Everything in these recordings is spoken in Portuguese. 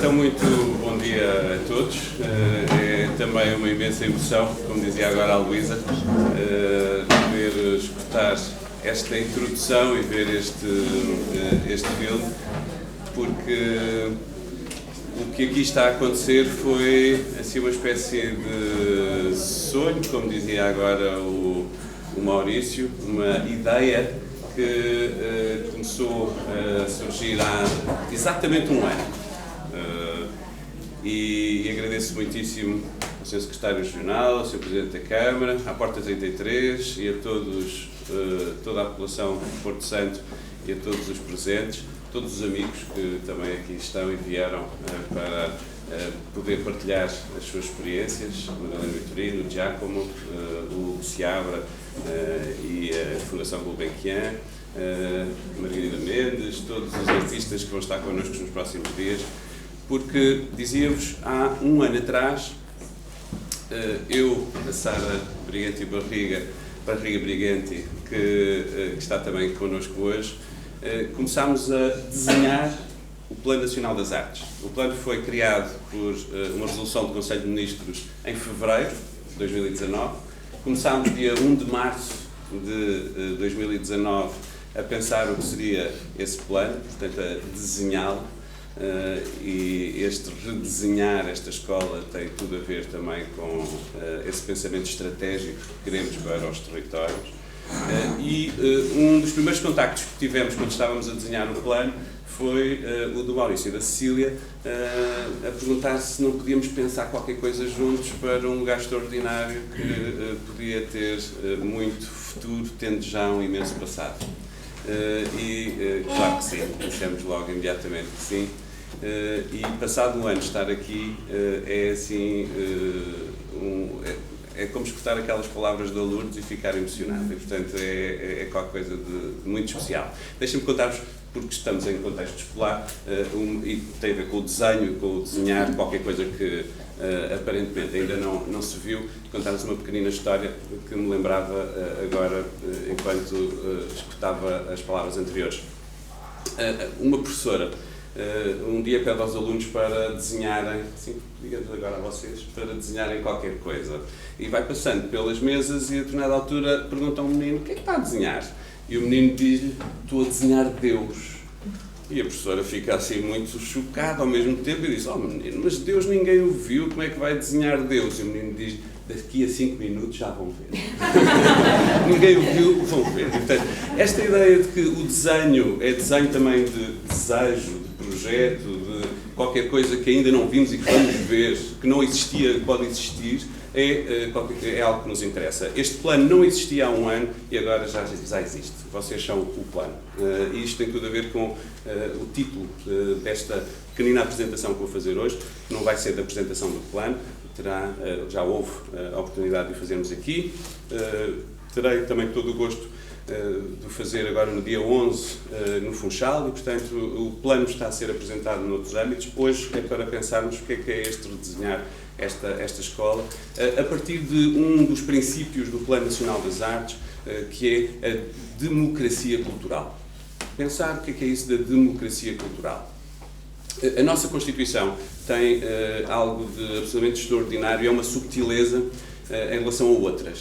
Então, muito bom dia a todos. É também uma imensa emoção, como dizia agora a Luísa, poder escutar esta introdução e ver este filme, porque o que aqui está a acontecer foi assim, uma espécie de sonho, como dizia agora o Maurício, uma ideia que começou a surgir há exatamente um ano. E agradeço muitíssimo ao Sr. Secretário Regional, ao Sr. Presidente da Câmara, à Porta 33 e a todos, toda a população de Porto Santo e a todos os presentes, todos os amigos que também aqui estão e vieram para poder partilhar as suas experiências, o Madalena Vitorino, o Giacomo, o Seabra e a Fundação Gulbenkian, Margarida Mendes, todos os artistas que vão estar connosco nos próximos dias, porque, dizia-vos, há um ano atrás, eu, a Sara Briganti Barriga Briganti, que está também connosco hoje, começámos a desenhar o Plano Nacional das Artes. O plano foi criado por uma resolução do Conselho de Ministros em fevereiro de 2019. Começámos dia 1 de março de 2019 a pensar o que seria esse plano, portanto a desenhá-lo, e este redesenhar esta escola tem tudo a ver também com esse pensamento estratégico que queremos para os territórios. E um dos primeiros contactos que tivemos quando estávamos a desenhar o plano foi o do Maurício e da Cecília, a perguntar se não podíamos pensar qualquer coisa juntos para um lugar extraordinário que podia ter muito futuro, tendo já um imenso passado. Claro que sim, dissemos logo imediatamente que sim. E passado um ano estar aqui é assim, é como escutar aquelas palavras da Lourdes e ficar emocionado, e portanto é qualquer coisa de muito especial. Deixem-me contar-vos, porque estamos em contexto escolar, e tem a ver com o desenho, com o desenhar, qualquer coisa que aparentemente ainda não se viu, contar-vos uma pequenina história que me lembrava agora, enquanto escutava as palavras anteriores. Uma professora um dia pede aos alunos para desenharem, assim, digamos agora a vocês, para desenharem qualquer coisa. E vai passando pelas mesas e a determinada altura pergunta a um menino: o que é que está a desenhar? E o menino diz-lhe: estou a desenhar Deus. E a professora fica assim muito chocada ao mesmo tempo e diz: oh menino, mas Deus ninguém o viu, como é que vai desenhar Deus? E o menino diz: daqui a 5 minutos já vão ver. Ninguém o viu, vão ver. Portanto, esta ideia de que o desenho é desenho também de desejo, de projeto, de qualquer coisa que ainda não vimos e que vamos ver, que não existia, que pode existir, é algo que nos interessa. Este plano não existia há um ano e agora já existe. Vocês são o plano. E isto tem tudo a ver com o título desta pequenina apresentação que vou fazer hoje, que não vai ser da apresentação do plano, já houve a oportunidade de o fazermos aqui. Terei também todo o gosto de fazer agora no dia 11 no Funchal, e portanto o plano está a ser apresentado noutros âmbitos. Hoje é para pensarmos o que é este redesenhar esta escola, a partir de um dos princípios do Plano Nacional das Artes, que é a democracia cultural. Pensar o que é isso da democracia cultural. A nossa Constituição tem algo de absolutamente extraordinário, é uma subtileza em relação a outras.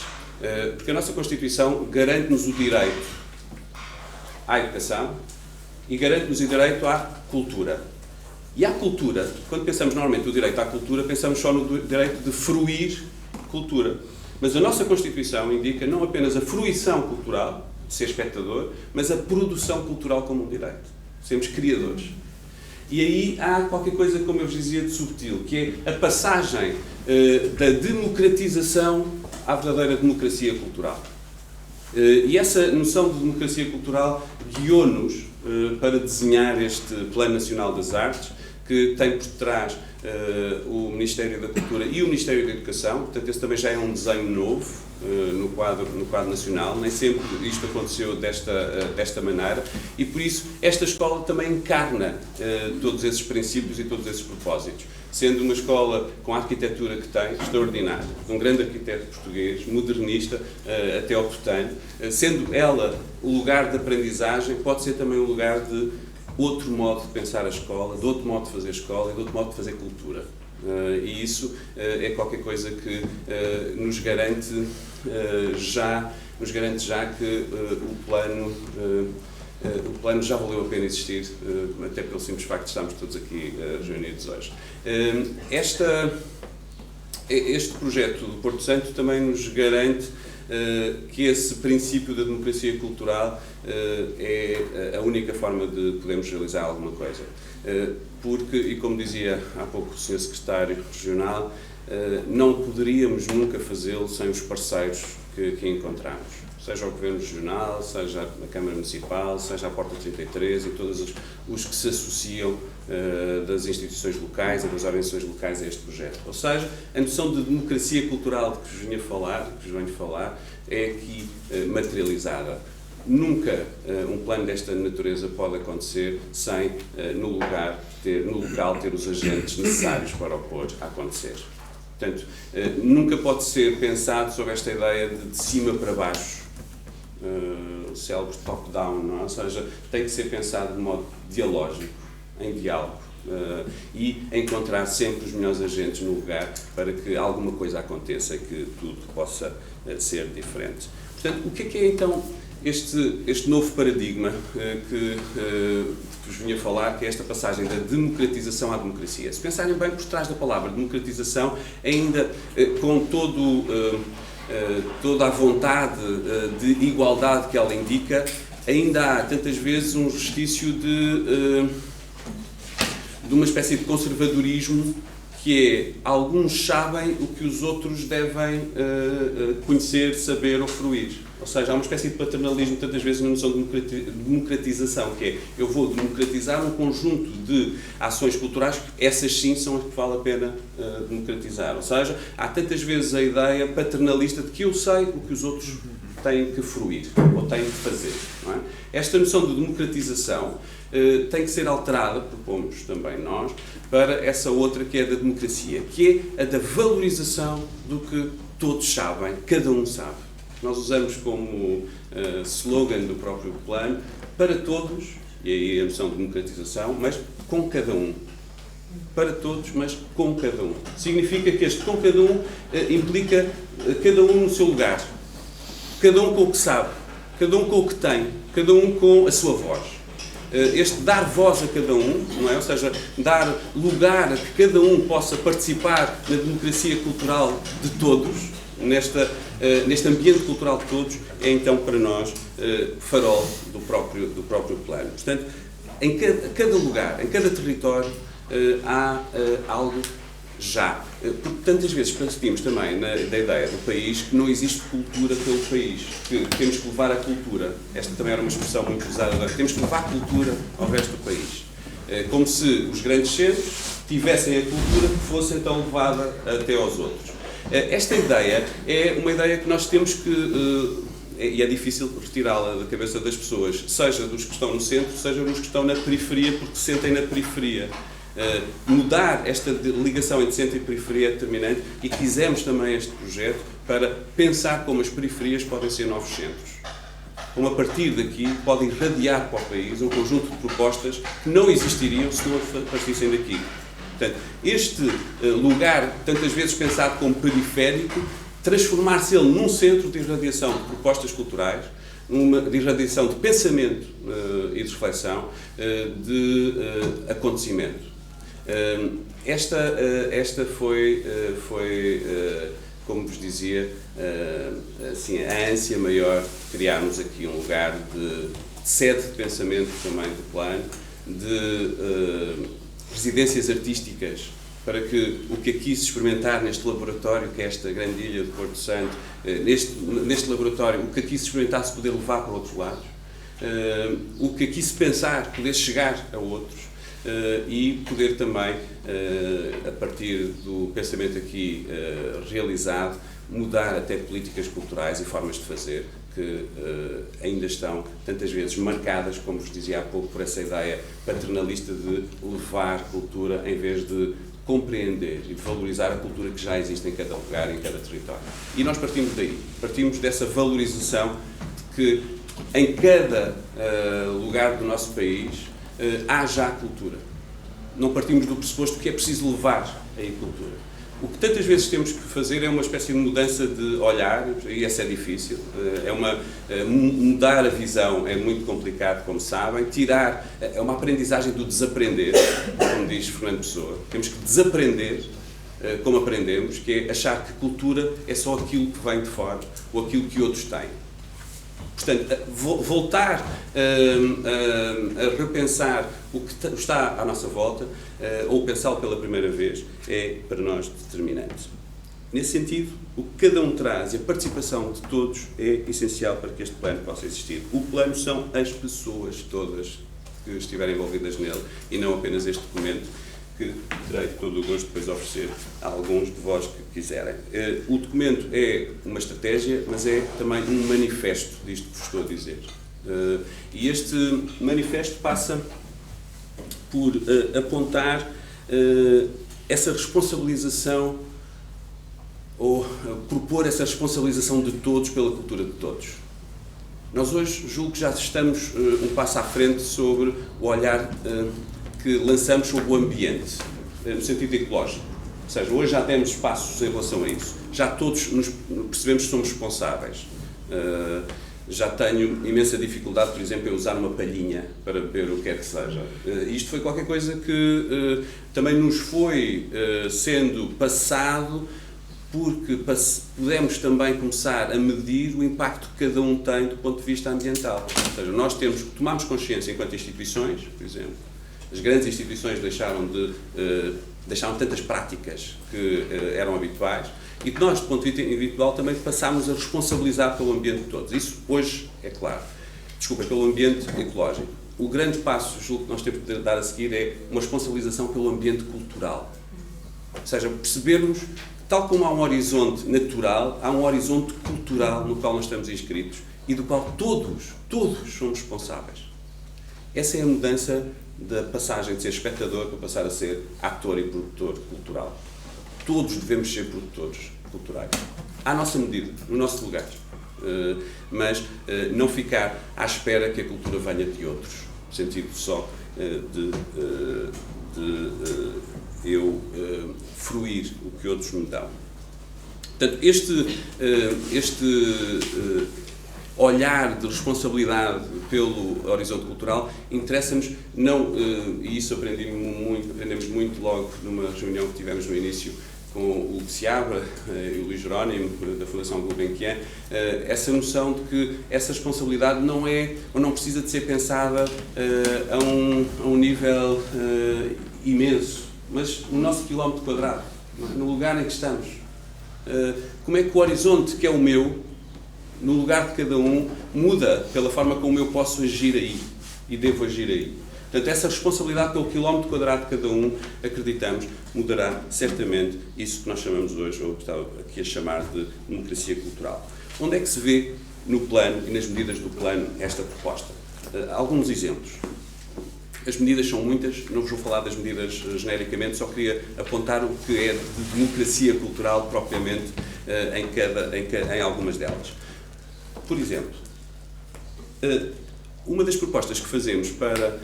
Porque a nossa Constituição garante-nos o direito à educação e garante-nos o direito à cultura. E à cultura, quando pensamos normalmente no direito à cultura, pensamos só no direito de fruir cultura. Mas a nossa Constituição indica não apenas a fruição cultural, de ser espectador, mas a produção cultural como um direito. Sermos criadores. E aí há qualquer coisa, como eu vos dizia, de subtil, que é a passagem da democratização à verdadeira democracia cultural. E essa noção de democracia cultural guiou-nos para desenhar este Plano Nacional das Artes, que tem por trás o Ministério da Cultura e o Ministério da Educação. Portanto, esse também já é um desenho novo no quadro nacional. Nem sempre isto aconteceu desta maneira, e por isso esta escola também encarna todos esses princípios e todos esses propósitos. Sendo uma escola com a arquitetura que tem, extraordinária, de um grande arquiteto português, modernista, até ao Portanho, sendo ela o lugar de aprendizagem, pode ser também um lugar de outro modo de pensar a escola, de outro modo de fazer escola e de outro modo de fazer cultura. E isso é qualquer coisa que nos garante já que o plano já valeu a pena existir, até pelo simples facto de estarmos todos aqui reunidos hoje. Este projeto do Porto Santo também nos garante que esse princípio da democracia cultural é a única forma de podermos realizar alguma coisa. Porque, e como dizia há pouco o Sr. Secretário Regional, não poderíamos nunca fazê-lo sem os parceiros que encontramos. Seja o Governo Regional, seja a Câmara Municipal, seja a Porta 33 e todos os que se associam das instituições locais e das organizações locais a este projeto. Ou seja, a noção de democracia cultural de que vos venho falar, é aqui materializada. Nunca um plano desta natureza pode acontecer sem, no local, ter os agentes necessários para o pôr a acontecer. Portanto, nunca pode ser pensado sobre esta ideia de cima para baixo, o célebre top-down, não é? Ou seja, tem que ser pensado de modo dialógico, em diálogo, e encontrar sempre os melhores agentes no lugar para que alguma coisa aconteça e que tudo possa ser diferente. Portanto, o que é então este novo paradigma que vos vinha falar, que é esta passagem da democratização à democracia? Se pensarem bem, por trás da palavra democratização, ainda com toda a vontade de igualdade que ela indica, ainda há tantas vezes um restício de uma espécie de conservadorismo, que é, alguns sabem o que os outros devem conhecer, saber ou fruir. Ou seja, há uma espécie de paternalismo, tantas vezes, na noção de democratização, que é, eu vou democratizar um conjunto de ações culturais, essas sim são as que vale a pena democratizar. Ou seja, há tantas vezes a ideia paternalista de que eu sei o que os outros têm que fruir, ou têm que fazer. Não é? Esta noção de democratização tem que ser alterada, propomos também nós, para essa outra que é a da democracia, que é a da valorização do que todos sabem, cada um sabe. Nós usamos como slogan do próprio plano, para todos, e aí a noção de democratização, mas com cada um. Para todos, mas com cada um. Significa que este com cada um implica cada um no seu lugar. Cada um com o que sabe, cada um com o que tem, cada um com a sua voz. Este dar voz a cada um, não é? Ou seja, dar lugar a que cada um possa participar na democracia cultural de todos, neste ambiente cultural de todos, é então para nós farol do próprio plano. Portanto, em cada lugar, em cada território, há algo já. Porque tantas vezes partimos também da ideia do país que não existe cultura pelo país, que temos que levar a cultura. Esta também era uma expressão muito usada agora. Temos que levar a cultura ao resto do país. Como se os grandes centros tivessem a cultura que fosse então levada até aos outros. Esta ideia é uma ideia que nós temos que, e é difícil retirá-la da cabeça das pessoas, seja dos que estão no centro, seja dos que estão na periferia, porque se sentem na periferia. Mudar esta ligação entre centro e periferia é determinante, e quisemos também este projeto para pensar como as periferias podem ser novos centros. Como a partir daqui podem irradiar para o país um conjunto de propostas que não existiriam se não partissem daqui. Portanto, este lugar, tantas vezes pensado como periférico, transformar-se ele num centro de irradiação de propostas culturais, de irradiação de pensamento e de reflexão, de acontecimento. Esta foi, como vos dizia, assim, a ânsia maior de criarmos aqui um lugar de sede de pensamento também do plano, de residências artísticas, para que o que aqui se experimentar neste laboratório, que é esta grande ilha de Porto Santo, neste laboratório, o que aqui se experimentar se poder levar para outros lados, o que aqui se pensar poder chegar a outros, e poder também, a partir do pensamento aqui realizado, mudar até políticas culturais e formas de fazer que ainda estão tantas vezes marcadas, como vos dizia há pouco, por essa ideia paternalista de levar cultura em vez de compreender e de valorizar a cultura que já existe em cada lugar, em cada território. E nós partimos daí, partimos dessa valorização de que em cada lugar do nosso país há já cultura. Não partimos do pressuposto que é preciso levar a cultura. O que tantas vezes temos que fazer é uma espécie de mudança de olhar, e essa é difícil. Mudar a visão é muito complicado, como sabem. É uma aprendizagem do desaprender, como diz Fernando Pessoa. Temos que desaprender como aprendemos, que é achar que cultura é só aquilo que vem de fora, ou aquilo que outros têm. Portanto, voltar a repensar o que está à nossa volta, ou pensá-lo pela primeira vez, é para nós determinante. Nesse sentido, o que cada um traz e a participação de todos é essencial para que este plano possa existir. O plano são as pessoas todas que estiverem envolvidas nele e não apenas este documento, que terei todo o gosto depois de oferecer a alguns de vós que quiserem. O documento é uma estratégia, mas é também um manifesto disto que vos estou a dizer. E este manifesto passa por apontar essa responsabilização, ou propor essa responsabilização de todos pela cultura de todos. Nós hoje julgo que já estamos um passo à frente sobre o olhar que lançamos sobre o ambiente, no sentido ecológico. Ou seja, hoje já temos passos em relação a isso. Já todos percebemos que somos responsáveis. Já tenho imensa dificuldade, por exemplo, em usar uma palhinha para beber o que quer que seja. Isto foi qualquer coisa que também nos foi sendo passado, porque podemos também começar a medir o impacto que cada um tem do ponto de vista ambiental. Ou seja, nós tomamos consciência enquanto instituições, por exemplo. As grandes instituições deixaram tantas práticas que eram habituais, e que nós, do ponto de vista individual, também passámos a responsabilizar pelo ambiente de todos. Isso hoje é claro. Pelo ambiente ecológico. O grande passo, julgo, que nós temos que dar a seguir é uma responsabilização pelo ambiente cultural. Ou seja, percebermos que, tal como há um horizonte natural, há um horizonte cultural no qual nós estamos inscritos e do qual todos somos responsáveis. Essa é a mudança da passagem de ser espectador para passar a ser ator e produtor cultural. Todos devemos ser produtores culturais, à nossa medida, no nosso lugar, mas não ficar à espera que a cultura venha de outros, no sentido só de eu fruir o que outros me dão. Portanto, este olhar de responsabilidade pelo horizonte cultural interessa-nos, e isso aprendemos muito logo numa reunião que tivemos no início com o Hugo Seabra e o Luís Jerónimo, da Fundação Gulbenkian, essa noção de que essa responsabilidade não é, ou não precisa de ser pensada a um nível imenso, mas no nosso quilómetro quadrado, no lugar em que estamos. Como é que o horizonte, que é o meu, no lugar de cada um, muda pela forma como eu posso agir aí e devo agir aí. Portanto, essa responsabilidade pelo quilómetro quadrado de cada um, acreditamos, mudará certamente isso que nós chamamos hoje, ou que estava aqui a chamar de democracia cultural. Onde é que se vê no plano e nas medidas do plano esta proposta? Alguns exemplos. As medidas são muitas, não vos vou falar das medidas genericamente, só queria apontar o que é de democracia cultural propriamente em algumas delas. Por exemplo, uma das propostas que fazemos para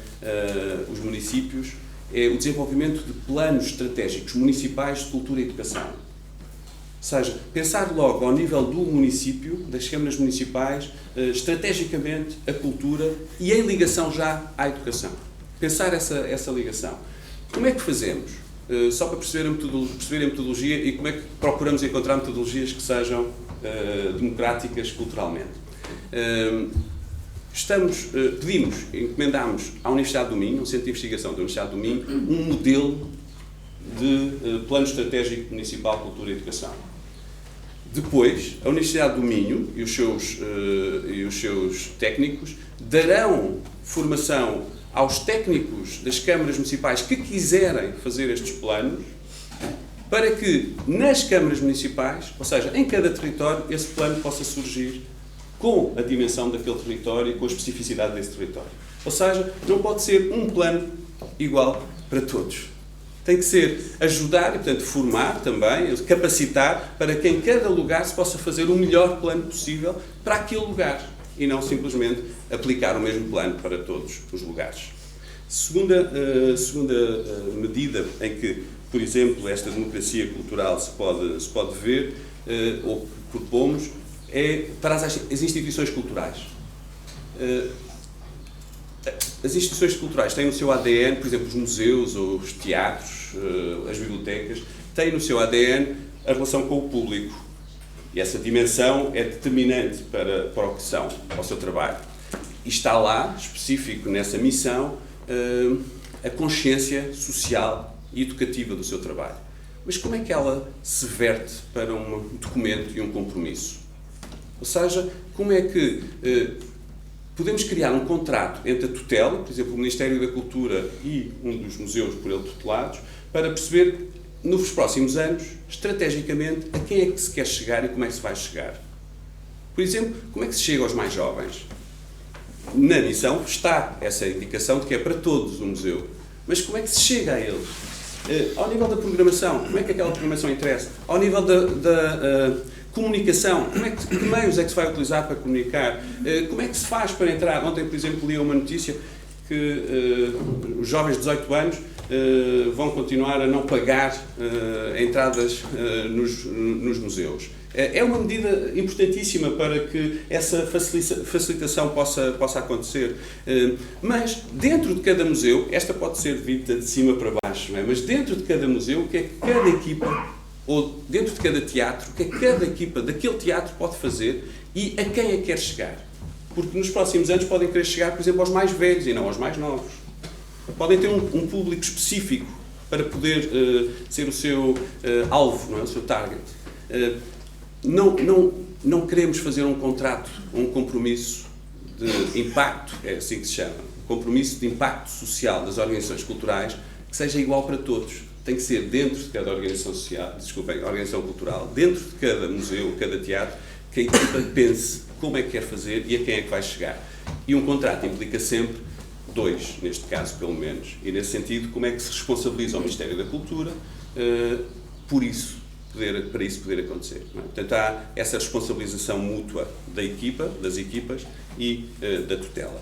os municípios é o desenvolvimento de planos estratégicos municipais de cultura e educação. Ou seja, pensar logo ao nível do município, das câmaras municipais, estrategicamente a cultura e em ligação já à educação. Pensar essa ligação. Como é que fazemos? Só para perceber a metodologia e como é que procuramos encontrar metodologias que sejam democráticas culturalmente. Encomendámos à Universidade do Minho, um centro de investigação da Universidade do Minho, um modelo de plano estratégico municipal de cultura e educação. Depois, a Universidade do Minho e os seus técnicos darão formação aos técnicos das câmaras municipais que quiserem fazer estes planos, para que nas câmaras municipais, ou seja, em cada território, esse plano possa surgir com a dimensão daquele território e com a especificidade desse território. Ou seja, não pode ser um plano igual para todos. Tem que ser ajudar e, portanto, formar também, capacitar para que em cada lugar se possa fazer o melhor plano possível para aquele lugar e não simplesmente aplicar o mesmo plano para todos os lugares. Segunda medida em que, por exemplo, esta democracia cultural se pode ver, ou que propomos, é para as instituições culturais. As instituições culturais têm no seu ADN, por exemplo, os museus, ou os teatros, as bibliotecas, têm no seu ADN a relação com o público. E essa dimensão é determinante para o que são, para o seu trabalho. E está lá, específico nessa missão, a consciência social e educativa do seu trabalho. Mas como é que ela se verte para um documento e um compromisso? Ou seja, como é que podemos criar um contrato entre a tutela, por exemplo, o Ministério da Cultura e um dos museus por ele tutelados, para perceber, nos próximos anos, estrategicamente, a quem é que se quer chegar e como é que se vai chegar. Por exemplo, como é que se chega aos mais jovens? Na missão está essa indicação de que é para todos o museu. Mas como é que se chega a eles? Ao nível da programação, como é que aquela programação interessa? Ao nível da comunicação, que meios é que se vai utilizar para comunicar? Como é que se faz para entrar? Ontem, por exemplo, li uma notícia que os jovens de 18 anos vão continuar a não pagar entradas nos museus. É uma medida importantíssima para que essa facilitação possa acontecer. Mas, dentro de cada museu, esta pode ser vista de cima para baixo, não é? Mas dentro de cada museu, o que é que cada equipa, ou dentro de cada teatro, o que é que cada equipa daquele teatro pode fazer e a quem é que quer chegar? Porque nos próximos anos podem querer chegar, por exemplo, aos mais velhos e não aos mais novos. Podem ter um público específico para poder ser o seu alvo, não é? O seu target. Não queremos fazer um contrato, um compromisso de impacto, é assim que se chama, compromisso de impacto social das organizações culturais, que seja igual para todos. Tem que ser dentro de cada organização cultural, dentro de cada museu, cada teatro, que a equipa pense como é que quer fazer e a quem é que vai chegar. E um contrato implica sempre dois, neste caso, pelo menos. E, nesse sentido, como é que se responsabiliza o Ministério da Cultura para isso poder acontecer. Não é? Portanto, há essa responsabilização mútua das equipas e da tutela.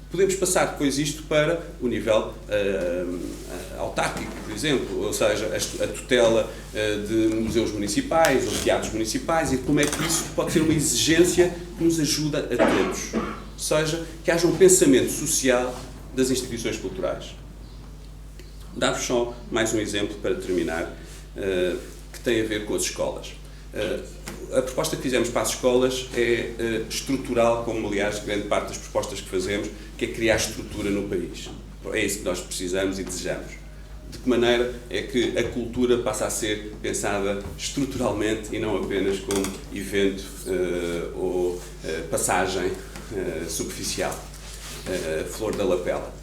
Podemos passar depois isto para o nível autárquico, por exemplo, ou seja, a tutela de museus municipais ou teatros municipais e como é que isso pode ser uma exigência que nos ajuda a todos. Ou seja, que haja um pensamento social das instituições culturais. Dar-vos só mais um exemplo para terminar, que tem a ver com as escolas. A proposta que fizemos para as escolas é estrutural, como aliás grande parte das propostas que fazemos, que é criar estrutura no país. É isso que nós precisamos e desejamos. De que maneira é que a cultura passa a ser pensada estruturalmente e não apenas como evento ou passagem superficial, flor da lapela.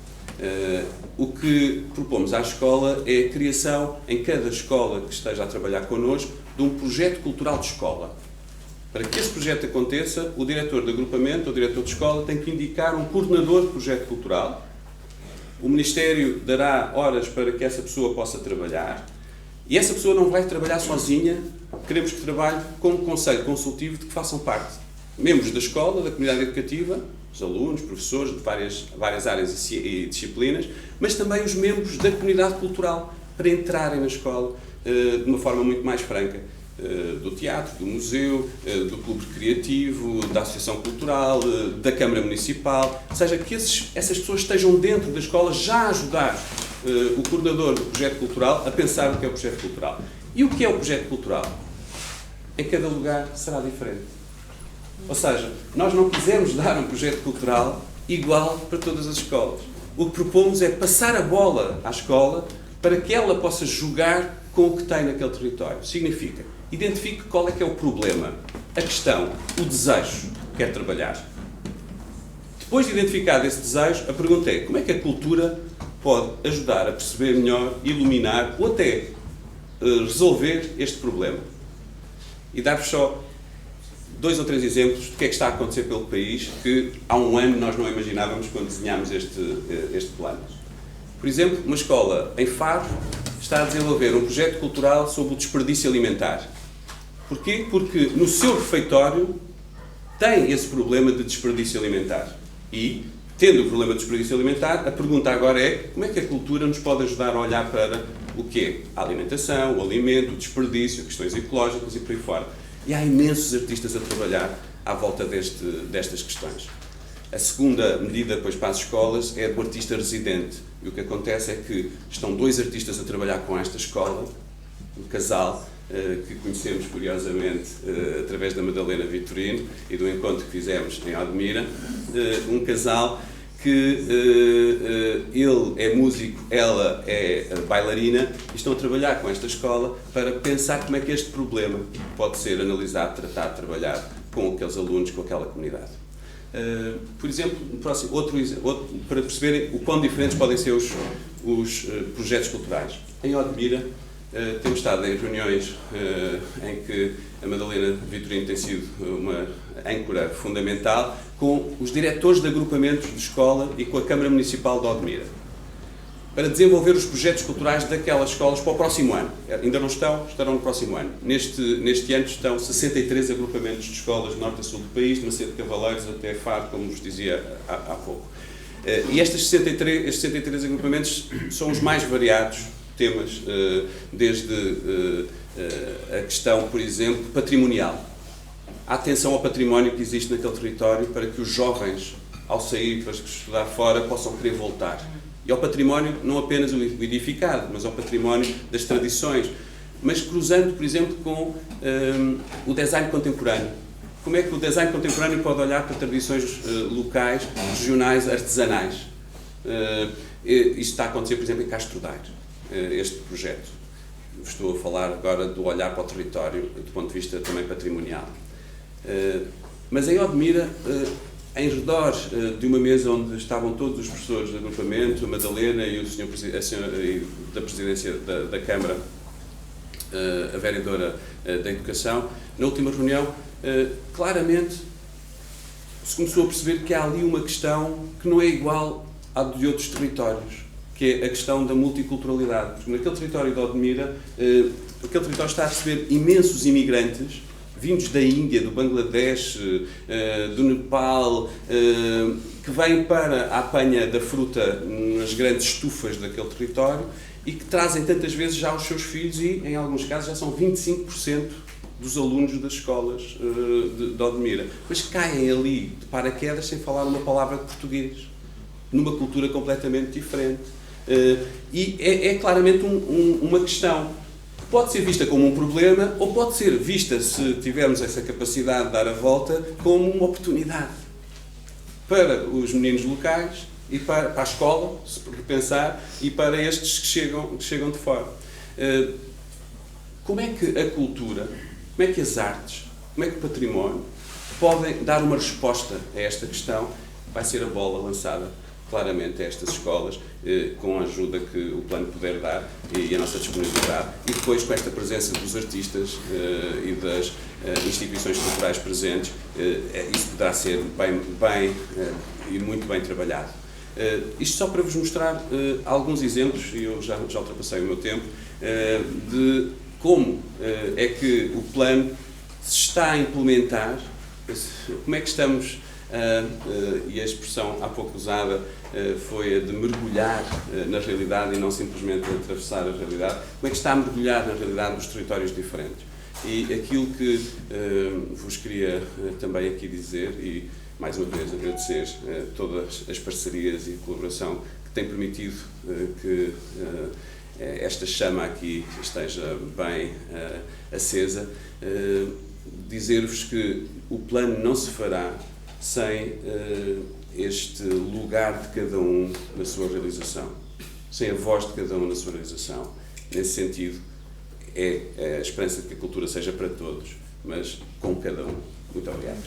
O que propomos à escola é a criação, em cada escola que esteja a trabalhar connosco, de um projeto cultural de escola. Para que esse projeto aconteça, o diretor de agrupamento, o diretor de escola, tem que indicar um coordenador de projeto cultural. O Ministério dará horas para que essa pessoa possa trabalhar. E essa pessoa não vai trabalhar sozinha, queremos que trabalhe com um conselho consultivo de que façam parte membros da escola, da comunidade educativa, os alunos, professores de várias áreas e disciplinas, mas também os membros da comunidade cultural, para entrarem na escola de uma forma muito mais franca, do teatro, do museu, do clube criativo, da associação cultural, da Câmara Municipal, ou seja, que essas pessoas estejam dentro da escola já a ajudar o coordenador do projeto cultural a pensar o que é o projeto cultural. E o que é o projeto cultural? Em cada lugar será diferente. Ou seja, nós não quisemos dar um projeto cultural igual para todas as escolas. O que propomos é passar a bola à escola para que ela possa jogar com o que tem naquele território. Significa, identifique qual é que é o problema, a questão, o desejo que quer trabalhar. Depois de identificado esse desejo, a pergunta é como é que a cultura pode ajudar a perceber melhor, iluminar ou até resolver este problema. E dar-vos só 2 ou 3 exemplos do que é que está a acontecer pelo país que há um ano nós não imaginávamos quando desenhámos este plano. Por exemplo, uma escola em Faro está a desenvolver um projeto cultural sobre o desperdício alimentar. Porquê? Porque no seu refeitório tem esse problema de desperdício alimentar e tendo o problema do desperdício alimentar, a pergunta agora é como é que a cultura nos pode ajudar a olhar para o quê? A alimentação, o alimento, o desperdício, questões ecológicas e por aí fora. E há imensos artistas a trabalhar à volta destas questões. A segunda medida, depois, para as escolas é do artista residente. E o que acontece é que estão 2 artistas a trabalhar com esta escola, um casal, que conhecemos curiosamente através da Madalena Vitorino e do encontro que fizemos em Odmira, um casal que ele é músico, ela é bailarina, e estão a trabalhar com esta escola para pensar como é que este problema pode ser analisado, tratado, trabalhado com aqueles alunos, com aquela comunidade. Por exemplo, outro, para perceberem o quão diferentes podem ser os projetos culturais. Em Odmira, temos estado em reuniões em que a Madalena Vitorino tem sido uma âncora fundamental com os diretores de agrupamentos de escola e com a Câmara Municipal de Odmira, para desenvolver os projetos culturais daquelas escolas para o próximo ano. Ainda não estão, estarão no próximo ano. Neste ano estão 63 agrupamentos de escolas de norte a sul do país, de Macedo de Cavaleiros até Faro, como vos dizia há pouco. E estes 63 agrupamentos são os mais variados temas, desde a questão, por exemplo, patrimonial. A atenção ao património que existe naquele território para que os jovens, ao sair para estudar fora, possam querer voltar. E ao património, não apenas o edificado, mas ao património das tradições. Mas cruzando, por exemplo, com o design contemporâneo. Como é que o design contemporâneo pode olhar para tradições locais, regionais, artesanais? Isto está a acontecer, por exemplo, em Castro Daire. Este projeto. Estou a falar agora do olhar para o território, do ponto de vista também patrimonial. Mas em Odmira, em redor de uma mesa onde estavam todos os professores do agrupamento, a Madalena e a senhora da presidência da Câmara, a vereadora da Educação, na última reunião, claramente se começou a perceber que há ali uma questão que não é igual à de outros territórios, que é a questão da multiculturalidade. Porque naquele território de Odmira, aquele território está a receber imensos imigrantes, vindos da Índia, do Bangladesh, do Nepal, que vêm para a apanha da fruta nas grandes estufas daquele território e que trazem tantas vezes já os seus filhos e, em alguns casos, já são 25% dos alunos das escolas de Odmira. Mas caem ali de paraquedas sem falar uma palavra de português, numa cultura completamente diferente. E é claramente uma questão que pode ser vista como um problema ou pode ser vista, se tivermos essa capacidade de dar a volta, como uma oportunidade para os meninos locais e para a escola, se repensar, e para estes que chegam de fora. Como é que a cultura, como é que as artes, como é que o património podem dar uma resposta a esta questão? Vai ser a bola lançada claramente a estas escolas, com a ajuda que o plano puder dar e a nossa disponibilidade, e depois com esta presença dos artistas e das instituições culturais presentes, isso poderá ser bem e muito bem trabalhado. Isto só para vos mostrar alguns exemplos, e eu já ultrapassei o meu tempo, de como é que o plano se está a implementar, como é que estamos, e a expressão há pouco usada foi a de mergulhar na realidade e não simplesmente atravessar a realidade, como é que está a mergulhar na realidade dos territórios diferentes. E aquilo que vos queria também aqui dizer, e mais uma vez agradecer todas as parcerias e colaboração que têm permitido que esta chama aqui esteja bem acesa, dizer-vos que o plano não se fará sem este lugar de cada um na sua realização, sem a voz de cada um na sua realização. Nesse sentido, é a esperança de que a cultura seja para todos, mas com cada um. Muito obrigado.